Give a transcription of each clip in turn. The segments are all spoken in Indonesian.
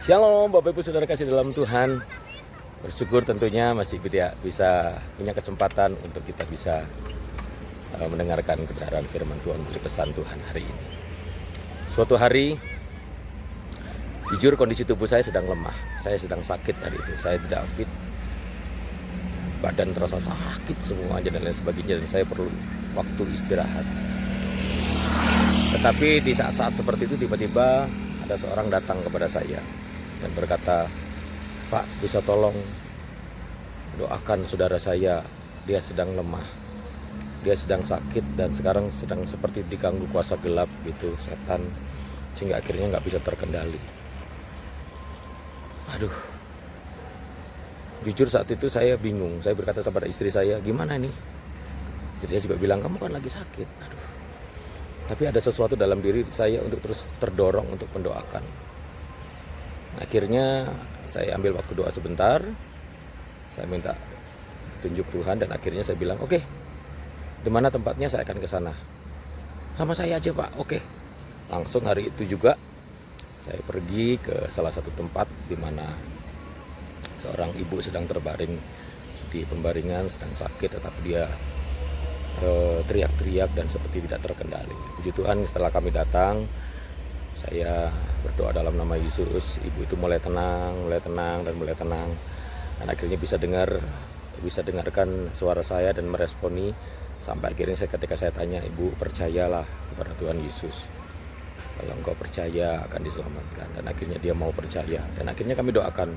Shalom Bapak Ibu Saudara kasih dalam Tuhan. Bersyukur tentunya masih bisa punya kesempatan untuk kita bisa mendengarkan kebenaran firman Tuhan, dari pesan Tuhan hari ini. Suatu hari, jujur kondisi tubuh saya sedang lemah. Saya sedang sakit hari itu. Saya tidak fit. Badan terasa sakit semua dan lain sebagainya, dan saya perlu waktu istirahat. Tetapi di saat-saat seperti itu tiba-tiba ada seorang datang kepada saya dan berkata, "Pak, bisa tolong doakan saudara saya, dia sedang lemah, dia sedang sakit dan sekarang sedang seperti diganggu kuasa gelap gitu, setan, sehingga akhirnya nggak bisa terkendali." Aduh, jujur saat itu saya bingung. Saya berkata kepada istri saya, "Gimana nih?" Istri saya juga bilang, "Kamu kan lagi sakit." Aduh, tapi ada sesuatu dalam diri saya untuk terus terdorong untuk mendoakan. Akhirnya saya ambil waktu doa sebentar. Saya minta petunjuk Tuhan dan akhirnya saya bilang, "Oke, di mana tempatnya saya akan ke sana." "Sama saya aja, Pak." "Oke." Langsung hari itu juga saya pergi ke salah satu tempat di mana seorang ibu sedang terbaring di pembaringan, sedang sakit, tetapi dia teriak-teriak dan seperti tidak terkendali. Puji Tuhan, setelah kami datang, saya berdoa dalam nama Yesus. Ibu itu mulai tenang dan akhirnya bisa dengarkan suara saya dan meresponi. Sampai akhirnya ketika saya tanya, "Ibu, percayalah kepada Tuhan Yesus. Kalau engkau percaya akan diselamatkan." Dan akhirnya dia mau percaya dan akhirnya kami doakan.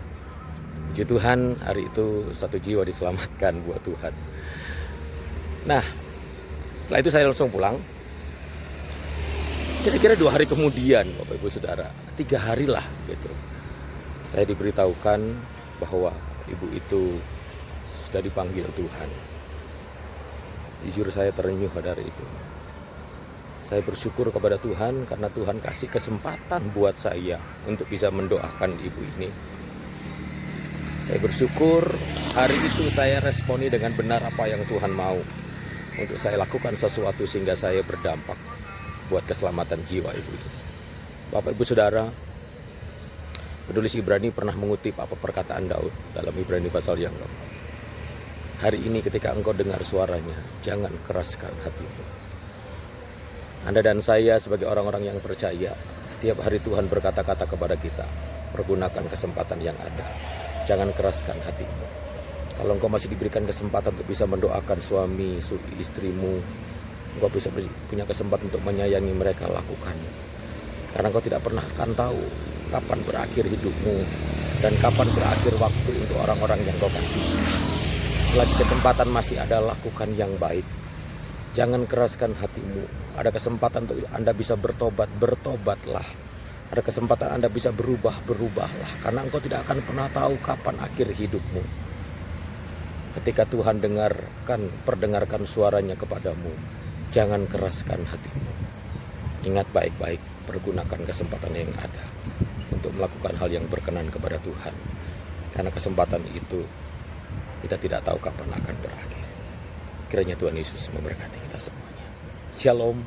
Puji Tuhan, hari itu satu jiwa diselamatkan buat Tuhan. Nah, setelah itu saya langsung pulang. Kira-kira 2 hari kemudian, Bapak Ibu Saudara, 3 hari lah gitu, saya diberitahukan bahwa ibu itu sudah dipanggil Tuhan. Jujur saya terenyuh pada hari itu. Saya bersyukur kepada Tuhan karena Tuhan kasih kesempatan buat saya untuk bisa mendoakan ibu ini. Saya bersyukur hari itu saya responi dengan benar apa yang Tuhan mau. Untuk saya lakukan sesuatu sehingga saya berdampak buat keselamatan jiwa ibu itu. Bapak Ibu Saudara, penulis Ibrani pernah mengutip apa perkataan Daud dalam Ibrani pasal yang keempat. Hari ini ketika engkau dengar suaranya, jangan keraskan hatimu. Anda dan saya sebagai orang-orang yang percaya, setiap hari Tuhan berkata-kata kepada kita, pergunakan kesempatan yang ada. Jangan keraskan hatimu. Kalau engkau masih diberikan kesempatan untuk bisa mendoakan suami, istrimu, engkau bisa punya kesempatan untuk menyayangi mereka, lakukan. Karena engkau tidak pernah akan tahu kapan berakhir hidupmu dan kapan berakhir waktu untuk orang-orang yang kau kasih. Selagi kesempatan masih ada, lakukan yang baik. Jangan keraskan hatimu. Ada kesempatan untuk Anda bisa bertobat, bertobatlah. Ada kesempatan Anda bisa berubah, berubahlah. Karena engkau tidak akan pernah tahu kapan akhir hidupmu. Ketika Tuhan perdengarkan suaranya kepadamu, jangan keraskan hatimu. Ingat baik-baik, pergunakan kesempatan yang ada untuk melakukan hal yang berkenan kepada Tuhan. Karena kesempatan itu kita tidak tahu kapan akan berakhir. Kiranya Tuhan Yesus memberkati kita semuanya. Shalom.